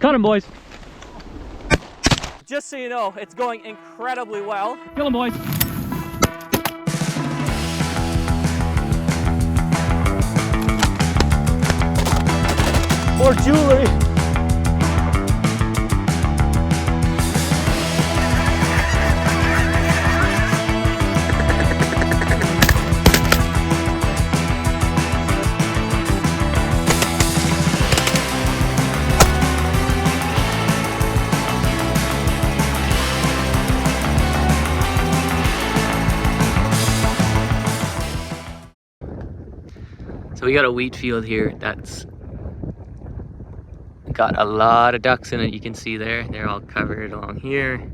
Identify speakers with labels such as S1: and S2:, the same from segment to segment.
S1: Cut him, boys.
S2: Just so you know, it's going incredibly well.
S1: Kill him, boys. More jewelry. So we got a wheat field here that's got a lot of ducks in it. You can see there, they're all covered along here.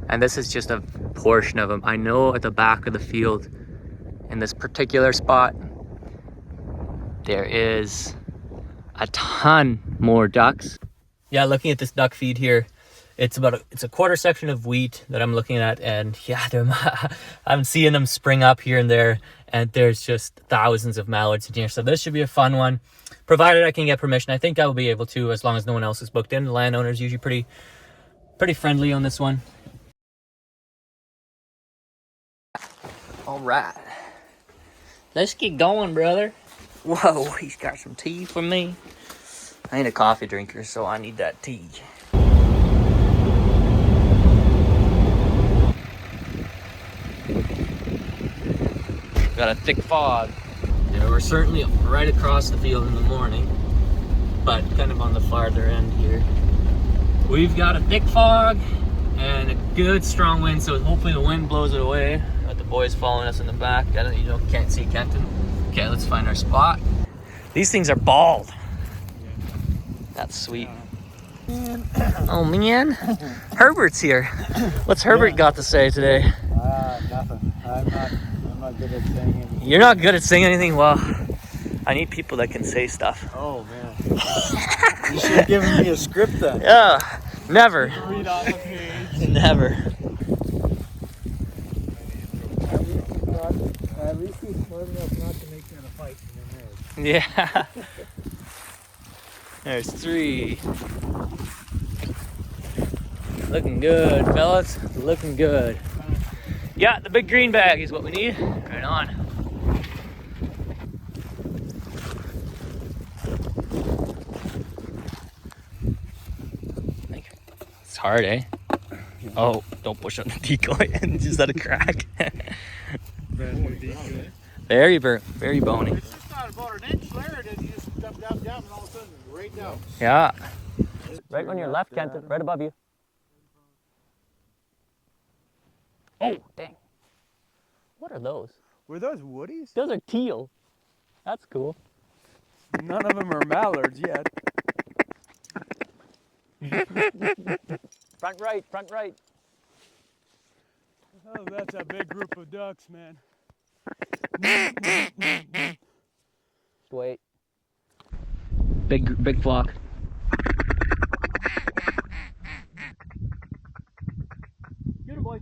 S1: And this is just a portion of them. I know at the back of the field, in this particular spot, there is a ton more ducks. Yeah, looking at this duck feed here, it's a quarter section of wheat that I'm looking at, and yeah, I'm seeing them spring up here and there, and there's just thousands of mallards in here. So this should be a fun one, provided I can get permission. I think I will be able to, as long as no one else is booked in. The landowner is usually pretty friendly on this one. All right, let's get going, brother. Whoa, he's got some tea for me. I ain't a coffee drinker, so I need that tea. Got a thick fog. Yeah, we're certainly right across the field in the morning, but kind of on the farther end here. We've got a thick fog and a good strong wind, so hopefully the wind blows it away. Got the boys following us in the back. Can't see Kenton. Okay, let's find our spot. These things are bald. That's sweet. Oh man, Herbert's here. What's Herbert got to say today?
S3: Nothing. I'm not good at saying anything.
S1: You're not good at saying anything? Well, I need people that can say stuff.
S3: Oh man. You should have given me a script then.
S1: Yeah, never.
S3: Read off the page.
S1: Never.
S3: At least he's smart enough not to make that a fight in their marriage.
S1: Yeah. There's 3. Looking good, fellas. Looking good. Yeah, the big green bag is what we need. Right on. It's hard, eh? Oh, don't push on the decoy and just let it crack.
S3: Brand new decoy.
S1: Very bony.
S3: It's just not about an inch there, and you just jump down, and all of a sudden, right down.
S1: Yeah. Right on your left, Kenton. Right above you. Oh, dang. What are those?
S3: Were those woodies?
S1: Those are teal. That's cool.
S3: None of them are mallards yet.
S1: Front right, front right.
S3: Oh, that's a big group of ducks, man.
S1: Just wait. Big flock. Get him, boy.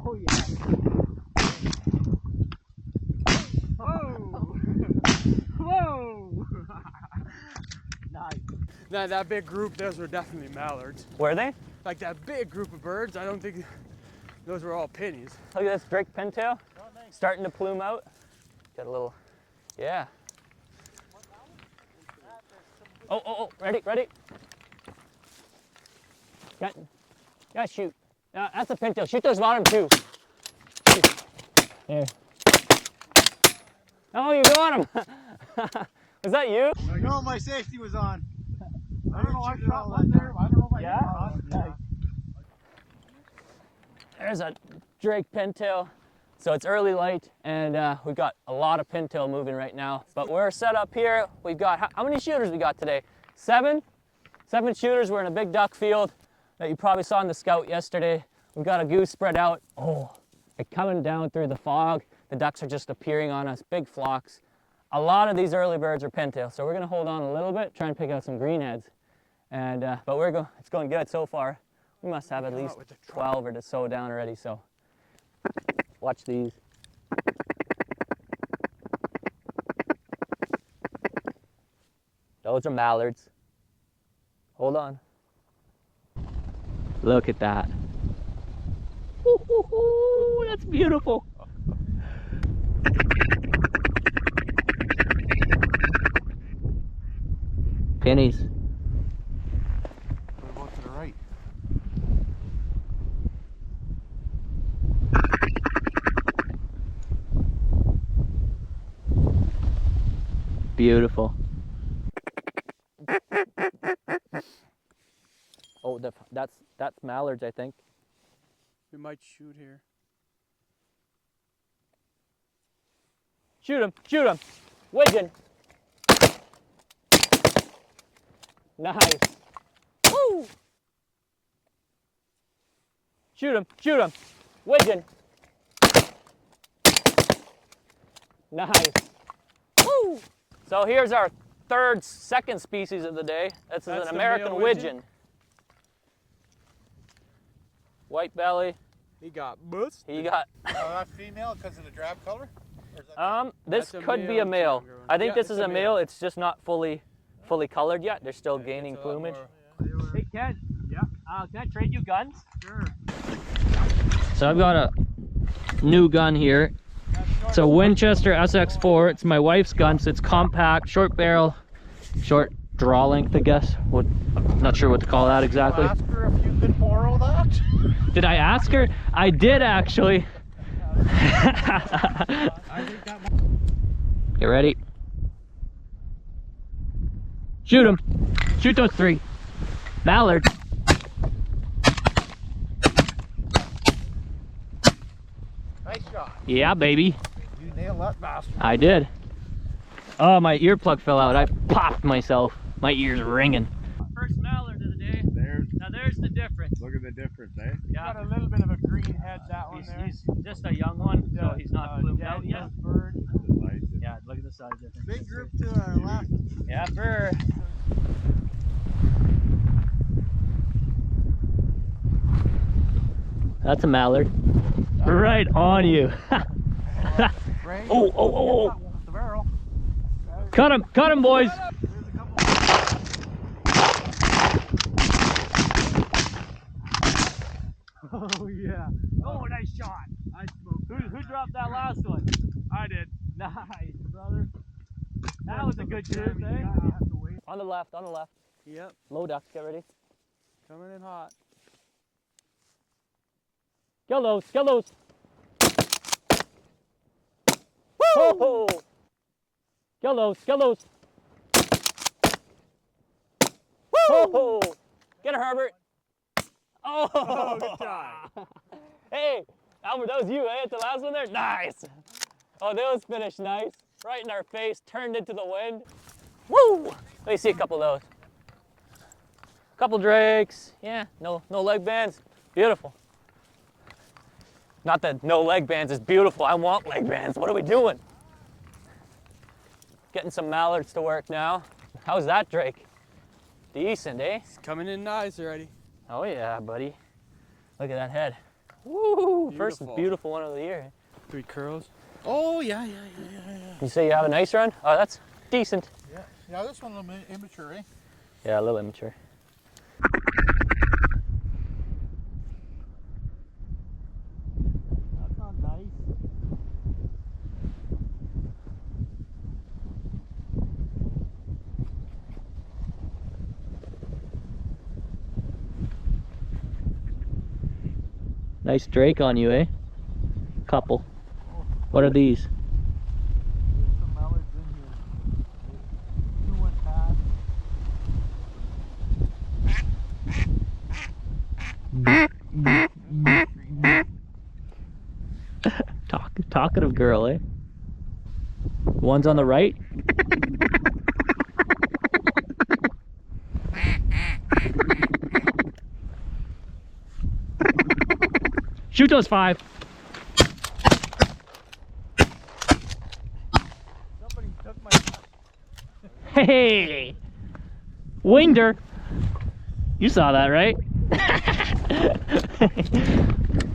S1: Oh yeah.
S3: Whoa! Whoa!
S1: Nice.
S3: Now that big group, those were definitely mallards.
S1: Were they?
S3: Like that big group of birds, I don't think those were all pennies.
S1: Look at this Drake Pintail. Starting to plume out. Got a little, yeah. Oh, ready? Gotta shoot. That's a Pintail. Shoot those bottom 2. There. Oh, you got him. Was that you?
S3: No, my safety was on. I don't know, I shot
S1: one
S3: there. I don't know if I
S1: Yeah? There's a Drake Pintail. So it's early light, and we've got a lot of pintail moving right now. But we're set up here. We've got, how many shooters we got today? 7? 7 shooters. We're in a big duck field that you probably saw in the scout yesterday. We've got a goose spread out. Oh, they're coming down through the fog. The ducks are just appearing on us, big flocks. A lot of these early birds are pintail, so we're gonna hold on a little bit, try and pick out some greenheads. And but it's going good so far. We must have at least 12 or so down already, so watch these. Those are mallards. Hold on. Look at that. Ooh, that's beautiful. Pennies.
S3: What about to the right?
S1: Beautiful. Oh, that's mallards, I think.
S2: We might shoot here.
S1: Shoot him! Shoot him! Wigeon! Nice. Woo! Shoot him! Shoot him! Widgeon! Nice. Woo! So here's our second species of the day. That's an American
S2: male
S1: widgeon. White belly.
S2: He got bust.
S1: He got.
S3: That female because of the drab color? Or is that
S1: This
S2: That's a
S1: could be a
S2: male,
S1: male.
S2: it's a younger one.
S1: I think
S2: Yeah,
S1: this
S2: it's
S1: is
S2: a
S1: a male. It's just not fully colored yet. They're still gaining
S2: It's a lot
S1: plumage.
S2: more-
S1: Hey Ken. Yeah. Can I trade you guns? Sure. So I've got a new gun here. It's a Winchester SX4. It's my wife's gun. So it's compact, short barrel, short draw length, I guess. I'm not sure what to call that exactly.
S3: ask her if you could borrow that?
S1: Did I ask her? I did actually. Get ready. Shoot him. Shoot those three. Mallard.
S3: Nice shot.
S1: Yeah, baby.
S3: You nailed that bastard.
S1: I did. Oh, my earplug fell out. I popped myself. My ear's ringing. First mallard of the day. Now there's the difference.
S4: Look at the difference, eh?
S1: Yeah.
S3: Got a little bit of a green head, that one there.
S1: He's just a young one, so he's not plumed out yet.
S3: Bird.
S1: Yeah, look at the size difference.
S3: Big group to our left.
S1: Yeah, fur. That's a mallard. Right on you.
S3: Right.
S1: Oh.
S3: The barrel.
S1: Cut him, boys.
S3: Oh yeah. Oh, nice shot. I smoked.
S1: Who dropped that last one?
S3: I did.
S1: Nice, brother. That was a good group, eh? On the left, on the left.
S2: Yep.
S1: Low ducks, get ready.
S2: Coming in hot.
S1: Kill those, kill those. Woo! Kill those, kill those. Woo! Get her, Herbert. Oh,
S2: good job.
S1: Hey, Albert, that was you, eh? At the last one there? Nice. Oh, that was finished nice. Right in our face, turned into the wind. Woo! Let me see a couple of those. Couple drakes. Yeah, no leg bands. Beautiful. Not that no leg bands is beautiful. I want leg bands. What are we doing? Getting some mallards to work now. How's that drake? Decent, eh?
S2: It's coming in nice already.
S1: Oh yeah, buddy. Look at that head. Woo! First
S2: Beautiful.
S1: beautiful one of the year.
S2: 3 curls. Oh yeah.
S1: You say you have a nice run? Oh, that's decent.
S3: Yeah, this one a little immature, eh?
S1: Yeah, a little immature.
S3: That's not nice.
S1: Nice drake on you, eh? Couple. What are these?
S3: There's some mallards in here. Two went past.
S1: Talkative girl, eh? One's on the right. Shoot those 5.
S3: Somebody took my.
S1: Hey! Winged her. You saw that, right?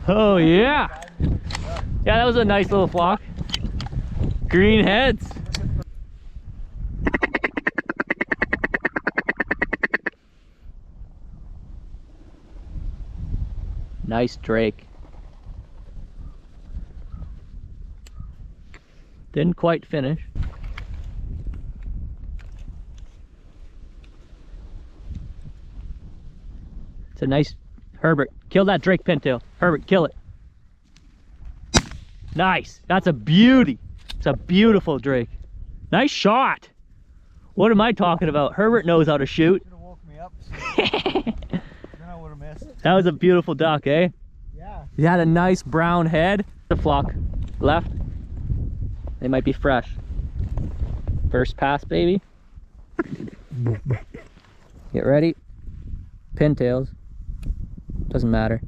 S1: Oh yeah. Yeah, that was a nice little flock. Green heads. Nice drake. Didn't quite finish. It's a nice... Herbert, kill that drake pintail. Herbert, kill it. Nice. That's a beauty. It's a beautiful drake. Nice shot. What am I talking about? Herbert knows how to shoot.
S3: Should have woke me up. Then I would have missed.
S1: That was a beautiful duck, eh?
S3: Yeah.
S1: He had a nice brown head. The flock left. They might be fresh. First pass, baby. Get ready. Pintails. Doesn't matter.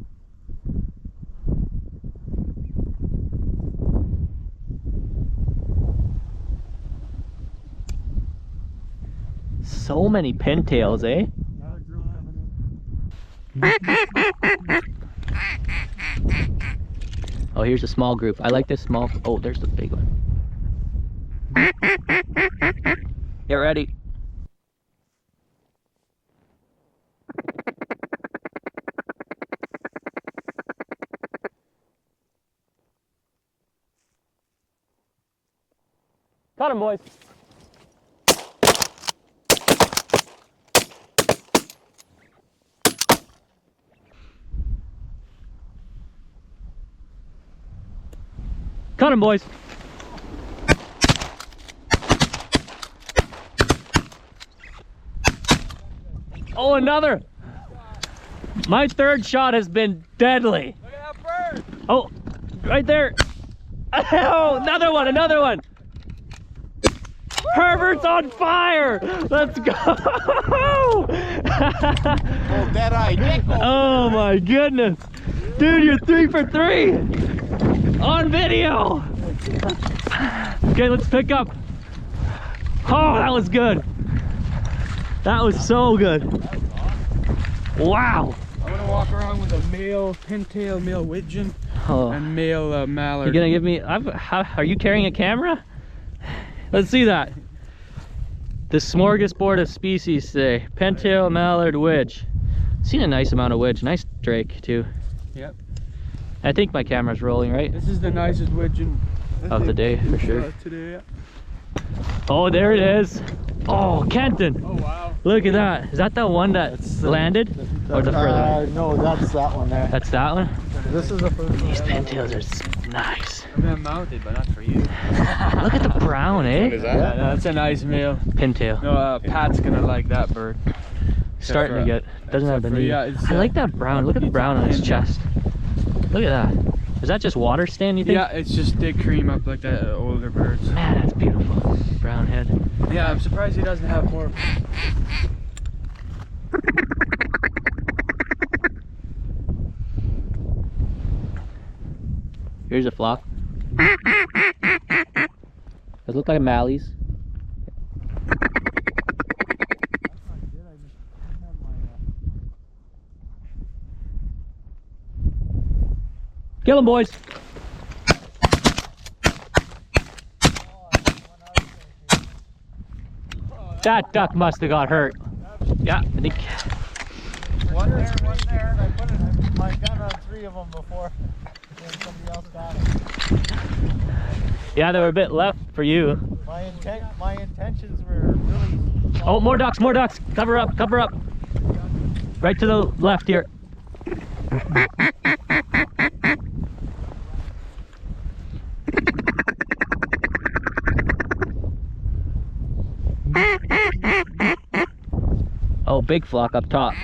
S1: So many pintails, eh?
S3: Another group coming in.
S1: Oh, here's a small group. I like this small. Oh, there's the big one. Get ready. Got him, boys. Cut him, boys. Oh, another. My third shot has been deadly.
S2: Look at that bird!
S1: Oh, right there. Oh, another one, another one. Herbert's on fire. Let's go.
S3: Oh, dead-eye decoy.
S1: Oh my goodness. Dude, you're 3 for 3 on video. Okay, let's pick up. Oh, that was good. That was so good. Wow.
S2: I'm gonna walk around with a male pintail, male widgeon,
S1: Oh.
S2: and male mallard.
S1: You're gonna give me, are you carrying a camera? Let's see that. The smorgasbord of species today. Pintail, mallard, wedge. Seen a nice amount of wedge. Nice drake too.
S2: Yep.
S1: I think my camera's rolling, right?
S2: This is the nicest widgeon
S1: Of the day, for sure.
S2: today. Yeah.
S1: Oh, there it is. Oh, Kenton.
S2: Oh wow.
S1: Look at that. Is that the one that landed? Or the further one?
S3: No, that's that one there.
S1: That's that one?
S3: This is the first one.
S1: These pintails are nice.
S2: I've been mounted, but not for you.
S1: Look at the brown, eh?
S2: Yeah, no, that's a nice male.
S1: Pintail.
S2: No, Pat's gonna like that bird.
S1: Starting to get, doesn't have the
S2: for-
S1: knee.
S2: yeah, it's,
S1: I like that brown. Look at the brown on his chest. Look at that. Is that just water stain, you think?
S2: Yeah, it's just thick cream up like that older birds.
S1: Man, that's beautiful. Brown head.
S2: Yeah, I'm surprised he doesn't have more.
S1: Here's a flock. Those look like mallies. Kill them, boys. That duck must have got hurt. Yeah, I think.
S3: One there, one there, and I put my gun on 3 of them before and somebody else got it.
S1: Yeah, they were a bit left for you.
S3: My intentions were really...
S1: Oh, more ducks, more ducks. Cover up, cover up. Right to the left here. Oh, big flock up top.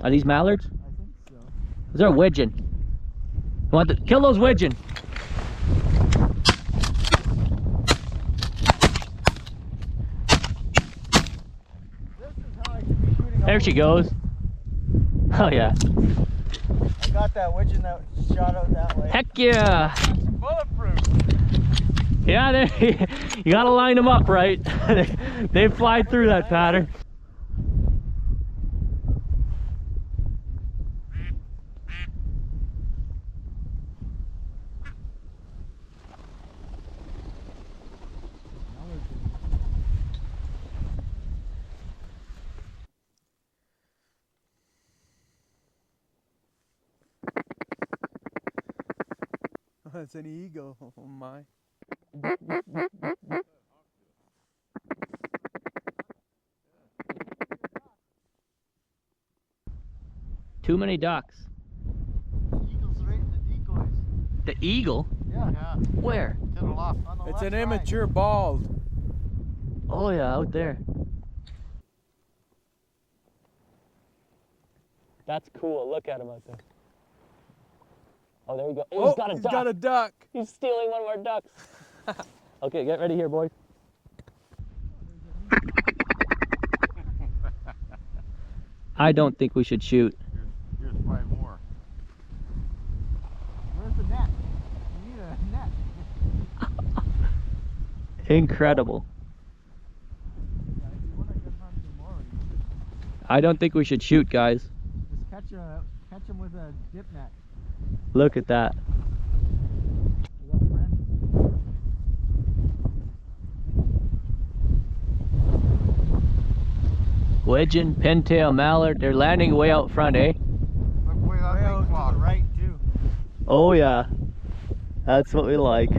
S1: Are these mallards?
S3: I think so.
S1: Is there a widgeon? You want to kill those widgeon?
S3: This is how I should be shooting.
S1: There she goes. Oh yeah.
S3: I got that widgeon that shot out that way.
S1: Heck yeah.
S3: Bulletproof.
S1: Yeah, you gotta line them up right. They fly through that pattern.
S2: That's an eagle. Oh my.
S1: Too many ducks.
S3: Eagle's right in the decoys.
S1: The eagle?
S3: Yeah.
S1: Where?
S3: To the left. On the
S2: It's
S3: left
S2: an
S3: side.
S2: immature bald.
S1: Oh yeah, out there. That's cool. Look at him out there. Oh, there you go. Oh, he's got a duck.
S2: Got a duck.
S1: He's stealing one of our ducks. Okay, get ready here, boys. I don't think we should shoot.
S3: Here's 5 more. Where's the net? You need a net.
S1: Incredible.
S3: Yeah, if you want to get hunt tomorrow, you should
S1: I don't think we should shoot, guys.
S3: just catch them with a dip net.
S1: Look at that.
S3: You got friends?
S1: Widgeon, Pintail, Mallard, they're landing way out front, eh?
S3: Look way that
S2: Way out
S3: big flock.
S2: to the right too.
S1: Oh yeah. That's what we like.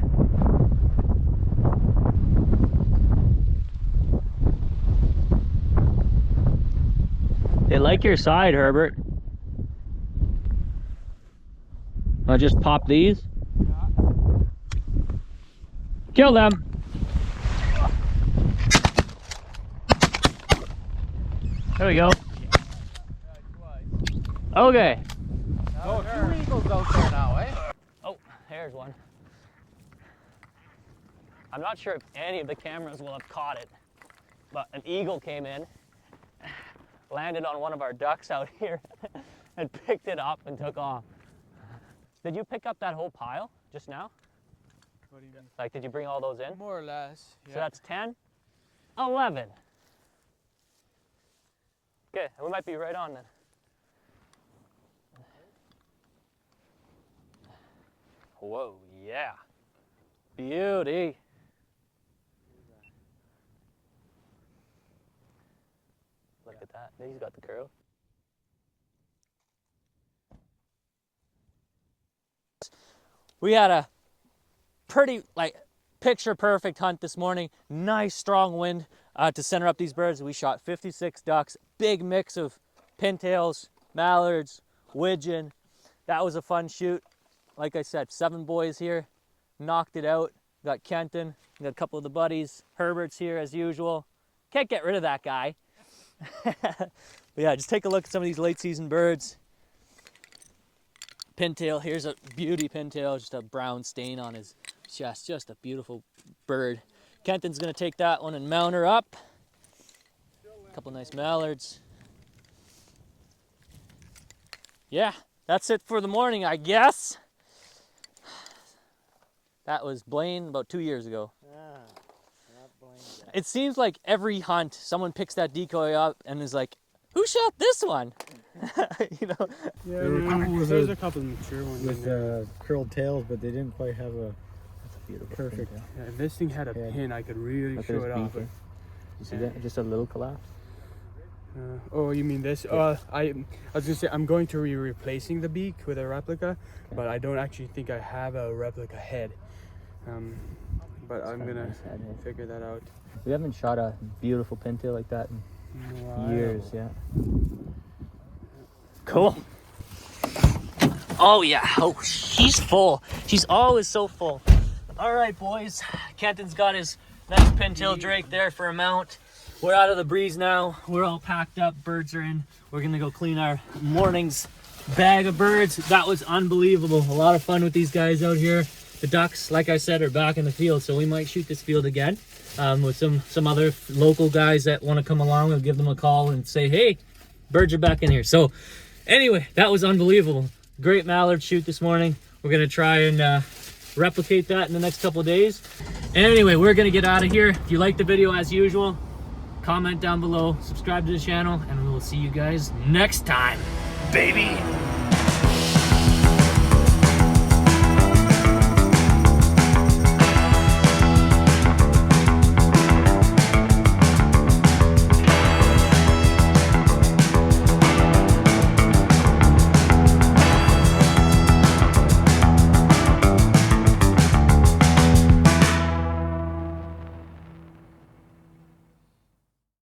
S1: They like your side, Herbert. I'll just pop these. Kill them. There we go. Okay.
S3: Oh, 2 eagles out there now, eh?
S1: Oh, there's one. I'm not sure if any of the cameras will have caught it, but an eagle came in, landed on one of our ducks out here, and picked it up and took off. Did you pick up that whole pile just now?
S2: What do you mean?
S1: Like, did you bring all those in?
S2: More or less. Yeah.
S1: So that's 10, 11. Okay, we might be right on then. Whoa, yeah. Beauty. Look at that. He's got the curl. We had a pretty, like, picture perfect hunt this morning. Nice strong wind to center up these birds. We shot 56 ducks, big mix of pintails, mallards, widgeon. That was a fun shoot. Like I said, 7 boys here, knocked it out. Got Kenton, got a couple of the buddies. Herbert's here as usual. Can't get rid of that guy. But yeah, just take a look at some of these late season birds. Pintail, here's a beauty pintail, just a brown stain on his chest. Just a beautiful bird. Kenton's gonna take that one and mount her up. A couple nice mallards. Yeah, that's it for the morning, I guess. That was Blaine about 2 years ago. It seems like every hunt, someone picks that decoy up and is like, who shot this one? You know?
S2: Yeah, there's a couple mature ones
S3: With curled tails, but they didn't quite have a
S1: That's a beautiful
S3: perfect.
S1: pintail.
S2: Yeah, if this thing had a pin, I could really
S1: Look at
S2: show
S1: his
S2: it off.
S1: beak. You see that? Just a little collapse.
S2: Oh, you mean this? I was gonna say I'm going to be replacing the beak with a replica, but I don't actually think I have a replica head. But I'm gonna
S1: nice head, eh?
S2: figure that out.
S1: We haven't shot a beautiful pintail like that in years, yeah. Cool. Oh yeah, oh, she's full. She's always so full. All right, boys. Kenton's got his nice pintail drake there for a mount. We're out of the breeze now. We're all packed up, birds are in. We're gonna go clean our morning's bag of birds. That was unbelievable. A lot of fun with these guys out here. The ducks, like I said, are back in the field, so we might shoot this field again with some other local guys that want to come along. We'll give them a call and say, hey, birds are back in here. So anyway, that was unbelievable. Great mallard shoot this morning. We're going to try and replicate that in the next couple of days. Anyway, we're going to get out of here. If you liked the video, as usual, comment down below, subscribe to the channel, and we will see you guys next time, baby.